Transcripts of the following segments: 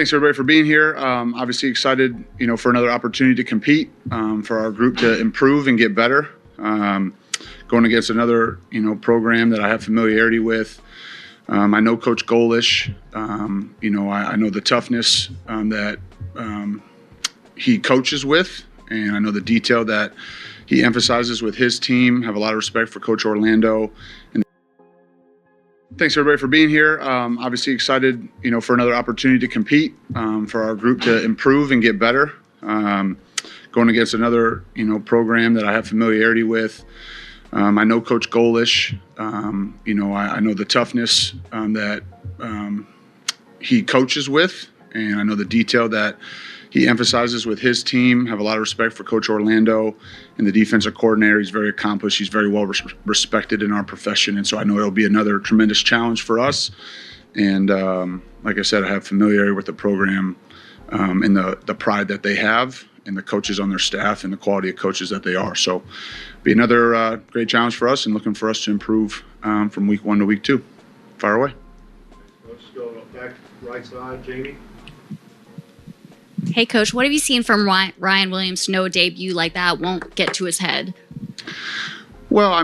Thanks everybody for being here. Obviously excited, for another opportunity to compete, for our group to improve and get better. Going against another, program that I have familiarity with. I know Coach Golish. I know the toughness that he coaches with, and I know the detail that he emphasizes with his team. Have a lot of respect for Coach Orlando. And thanks everybody for being here. Obviously excited, for another opportunity to compete, for our group to improve and get better. Going against another, program that I have familiarity with. I know Coach Golish. I know the toughness that he coaches with, and I know the detail that he emphasizes with his team. Have a lot of respect for Coach Orlando and the defensive coordinator. He's very accomplished. He's very well respected in our profession, and so I know it'll be another tremendous challenge for us. And like I said, I have familiarity with the program and the pride that they have, and the coaches on their staff, and the quality of coaches that they are. So be another great challenge for us, and looking for us to improve from week 1 to week 2. Fire away. Let's go back right side, Jamie. Hey, Coach, what have you seen from Ryan Williams to know a debut like that won't get to his head? Well,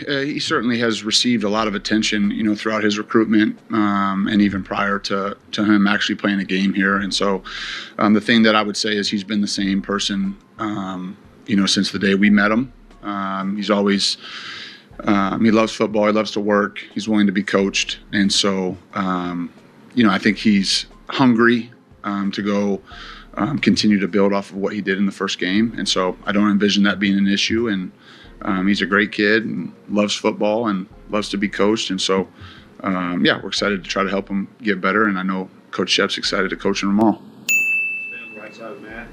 he certainly has received a lot of attention, throughout his recruitment, and even prior to him actually playing a game here. And so the thing that I would say is he's been the same person, since the day we met him. He's always, he loves football. He loves to work. He's willing to be coached. And so, I think he's hungry to go continue to build off of what he did in the first game. And so I don't envision that being an issue. And he's a great kid and loves football and loves to be coached. And so, we're excited to try to help him get better. And I know Coach Shep's excited to coach them all. Stand right side of Matt.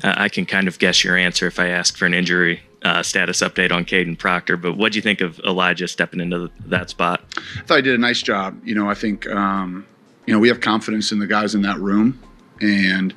I can kind of guess your answer if I ask for an injury status update on Caden Proctor, but what do you think of Elijah stepping into that spot? I thought he did a nice job. I think, we have confidence in the guys in that room, and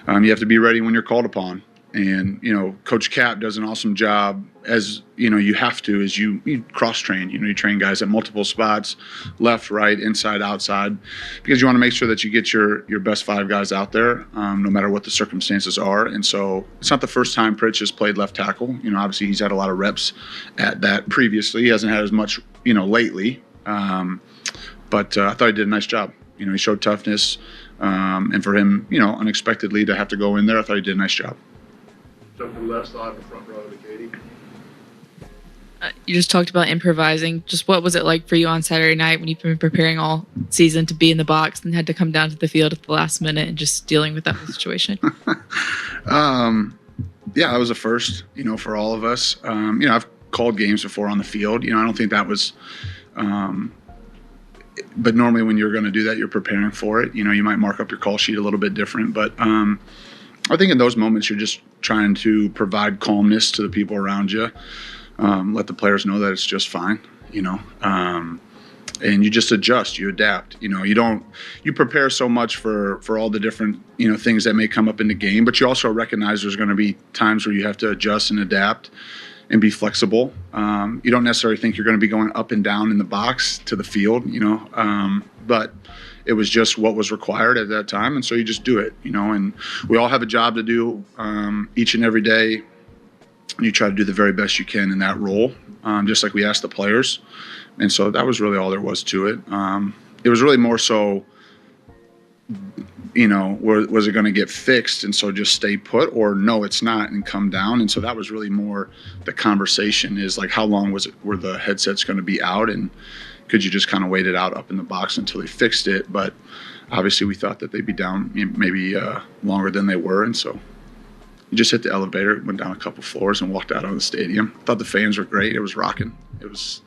you have to be ready when you're called upon. And, Coach Cap does an awesome job, as, you have to, as you cross-train. You train guys at multiple spots, left, right, inside, outside, because you want to make sure that you get your best 5 guys out there, no matter what the circumstances are. And so it's not the first time Pritch has played left tackle. Obviously he's had a lot of reps at that previously. He hasn't had as much, lately. But I thought he did a nice job. He showed toughness. And for him, unexpectedly to have to go in there, I thought he did a nice job. Jump to the left side, the front row to Katie. You just talked about improvising. Just what was it like for you on Saturday night when you've been preparing all season to be in the box and had to come down to the field at the last minute and just dealing with that whole situation? That was a first, for all of us. I've called games before on the field. I don't think that was but normally when you're going to do that, you're preparing for it. You might mark up your call sheet a little bit different, but I think in those moments you're just trying to provide calmness to the people around you. Let the players know that it's just fine, and you just adjust, you adapt. You prepare so much for all the different, things that may come up in the game, but you also recognize there's going to be times where you have to adjust and adapt and be flexible. You don't necessarily think you're going to be going up and down in the box to the field, but it was just what was required at that time. And so you just do it, and we all have a job to do each and every day. And you try to do the very best you can in that role, just like we asked the players. And so that was really all there was to it. It was really more so, was it going to get fixed and so just stay put, or no, it's not, and come down. And so that was really more the conversation, is like, how long were the headsets going to be out, and could you just kind of wait it out up in the box until they fixed it? But obviously we thought that they'd be down maybe longer than they were. And so you just hit the elevator, went down a couple floors, and walked out of the stadium. I thought the fans were great. It was rocking. It was,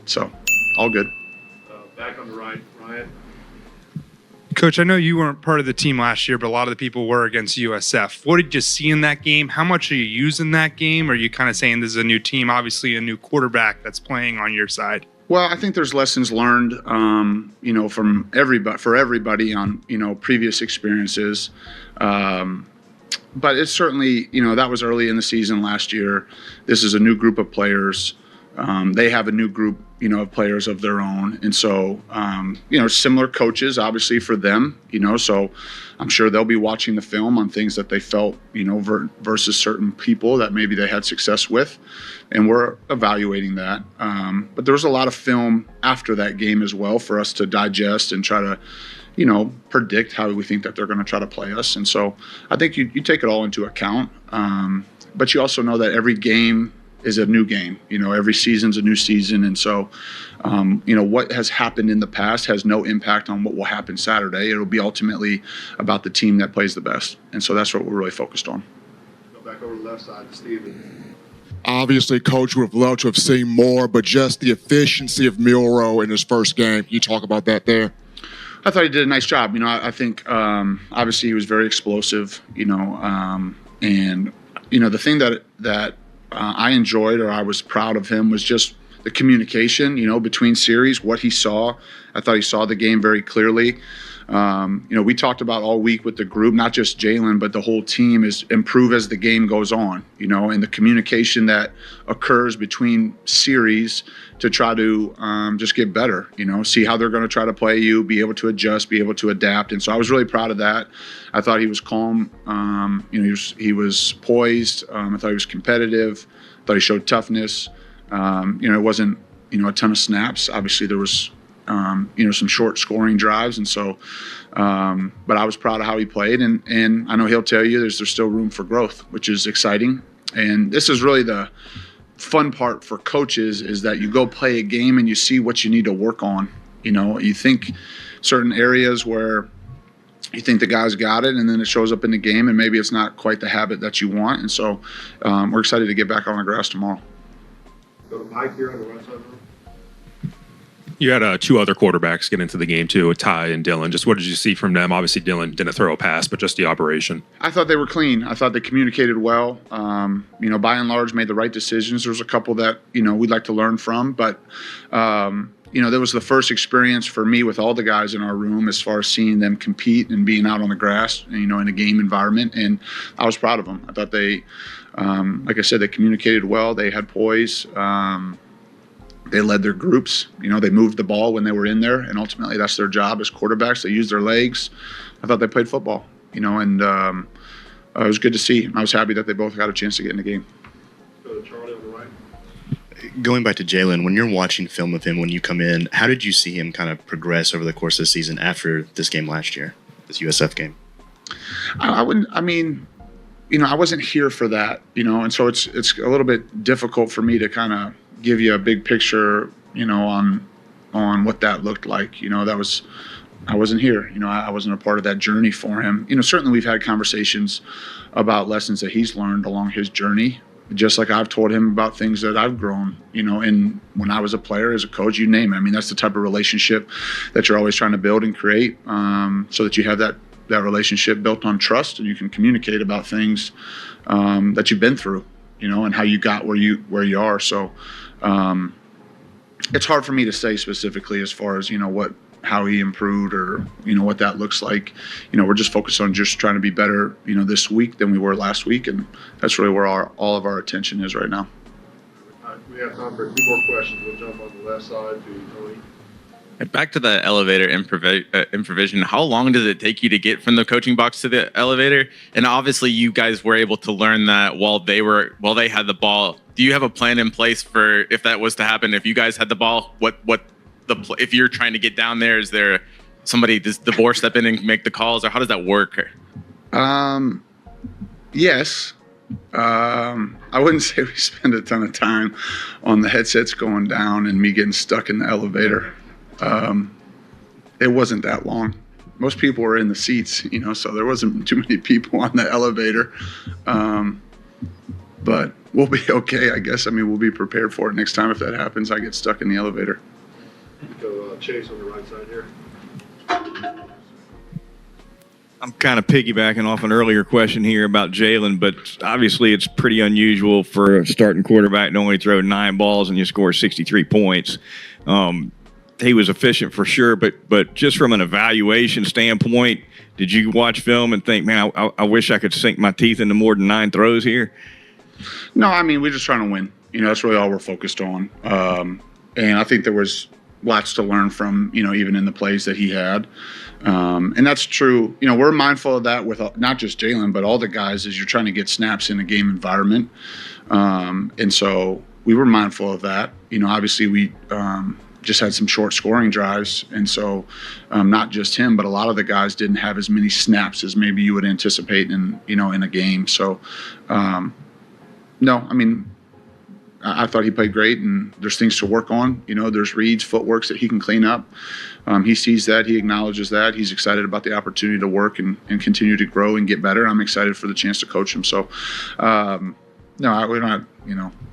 so all good. Back on the right, Ryan. Coach, I know you weren't part of the team last year, but a lot of the people were against USF. What did you see in that game? How much are you using that game? Or are you kind of saying this is a new team, obviously a new quarterback that's playing on your side? Well, I think there's lessons learned, from everybody on, previous experiences. But it's certainly, that was early in the season last year. This is a new group of players. They have a new group, of players of their own. And so, similar coaches, obviously, for them, so I'm sure they'll be watching the film on things that they felt, versus certain people that maybe they had success with. And we're evaluating that. But there was a lot of film after that game as well for us to digest and try to, predict how we think that they're going to try to play us. And so I think you take it all into account. But you also know that every game is a new game. Every season's a new season. And so, what has happened in the past has no impact on what will happen Saturday. It'll be ultimately about the team that plays the best. And so that's what we're really focused on. Go back over to the left side to Steven. Obviously, Coach would have loved to have seen more, but just the efficiency of Milroe in his first game. Can you talk about that there? I thought he did a nice job. I think obviously he was very explosive, and, the thing that I enjoyed or I was proud of him was just the communication, between series, what he saw. I thought he saw the game very clearly. We talked about all week with the group, not just Jalen, but the whole team is improve as the game goes on, and the communication that occurs between series to try to just get better, see how they're going to try to play you, be able to adjust, be able to adapt. And so I was really proud of that. I thought he was calm. He was poised. I thought he was competitive. I thought he showed toughness. It wasn't, a ton of snaps. Obviously there was, some short scoring drives. And so, but I was proud of how he played. And I know he'll tell you there's still room for growth, which is exciting. And this is really the fun part for coaches, is that you go play a game and you see what you need to work on. You think certain areas where you think the guy's got it, and then it shows up in the game, and maybe it's not quite the habit that you want. And so we're excited to get back on the grass tomorrow. Go to Mike here on the right side of the room. You had two other quarterbacks get into the game too, Ty and Dylan. Just what did you see from them? Obviously, Dylan didn't throw a pass, but just the operation. I thought they were clean. I thought they communicated well. By and large, made the right decisions. There was a couple that we'd like to learn from, but that was the first experience for me with all the guys in our room as far as seeing them compete and being out on the grass, in a game environment. And I was proud of them. I thought they, like I said, they communicated well. They had poise. They led their groups. They moved the ball when they were in there, and ultimately that's their job as quarterbacks. They used their legs. I thought they played football, and it was good to see. I was happy that they both got a chance to get in the game. Go to Charlie on the right. Going back to Jalen, when you're watching film of him when you come in, how did you see him kind of progress over the course of the season after this game last year, this USF game? I wasn't here for that, and so it's a little bit difficult for me to kind of give you a big picture, on what that looked like. I wasn't here. I wasn't a part of that journey for him. Certainly we've had conversations about lessons that he's learned along his journey, just like I've told him about things that I've grown, and when I was a player, as a coach, you name it. That's the type of relationship that you're always trying to build and create, so that you have that relationship built on trust, and you can communicate about things that you've been through, and how you got where you are. So it's hard for me to say specifically as far as how he improved or what that looks like. We're just focused on just trying to be better this week than we were last week, and that's really where all of our attention is right now. All right, we have time for 2 more questions. We'll jump on the left side to Tony. Back to the elevator improvisation. How long does it take you to get from the coaching box to the elevator? And obviously, you guys were able to learn that while they had the ball. Do you have a plan in place for if that was to happen? If you guys had the ball, if you're trying to get down there, is there somebody, does DeBoer step in and make the calls, or how does that work? Yes. I wouldn't say we spend a ton of time on the headsets going down and me getting stuck in the elevator. It wasn't that long. Most people were in the seats, so there wasn't too many people on the elevator. But we'll be okay, I guess. We'll be prepared for it next time if that happens. I get stuck in the elevator. Go Chase on the right side here. I'm kind of piggybacking off an earlier question here about Jalen, but obviously it's pretty unusual for a starting quarterback to only throw 9 balls and you score 63 points. He was efficient for sure, but just from an evaluation standpoint, did you watch film and think, man, I wish I could sink my teeth into more than 9 throws here? No, we're just trying to win. That's really all we're focused on. And I think there was lots to learn from, even in the plays that he had. And that's true. We're mindful of that with not just Jalen, but all the guys as you're trying to get snaps in a game environment. And so we were mindful of that. Obviously we just had some short scoring drives. And so not just him, but a lot of the guys didn't have as many snaps as maybe you would anticipate in a game. So, no, I thought he played great, and there's things to work on. There's reads, footworks that he can clean up. He sees that. He acknowledges that. He's excited about the opportunity to work and continue to grow and get better. I'm excited for the chance to coach him. So, no, we're not,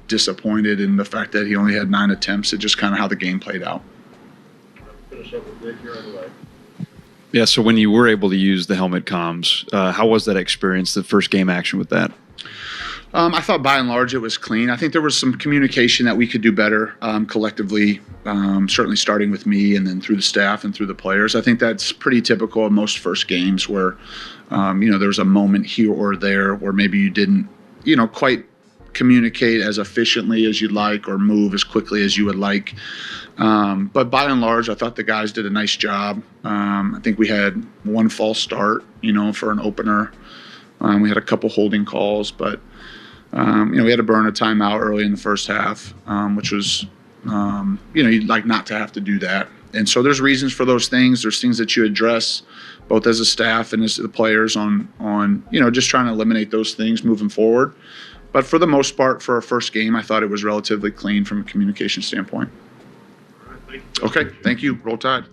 disappointed in the fact that he only had 9 attempts. It's just kind of how the game played out. Finish up with Nick here on the right. Yeah, so when you were able to use the helmet comms, how was that experience, the first game action with that? I thought by and large it was clean. I think there was some communication that we could do better collectively, certainly starting with me and then through the staff and through the players. I think that's pretty typical of most first games where, there was a moment here or there where maybe you didn't, quite communicate as efficiently as you'd like or move as quickly as you would like. But by and large, I thought the guys did a nice job. I think we had one false start, for an opener. We had a couple holding calls, but we had to burn a timeout early in the first half, which was, you'd like not to have to do that. And so there's reasons for those things. There's things that you address both as a staff and as the players on just trying to eliminate those things moving forward. But for the most part, for our first game, I thought it was relatively clean from a communication standpoint. All right, thank you. Okay, thank you. Roll Tide.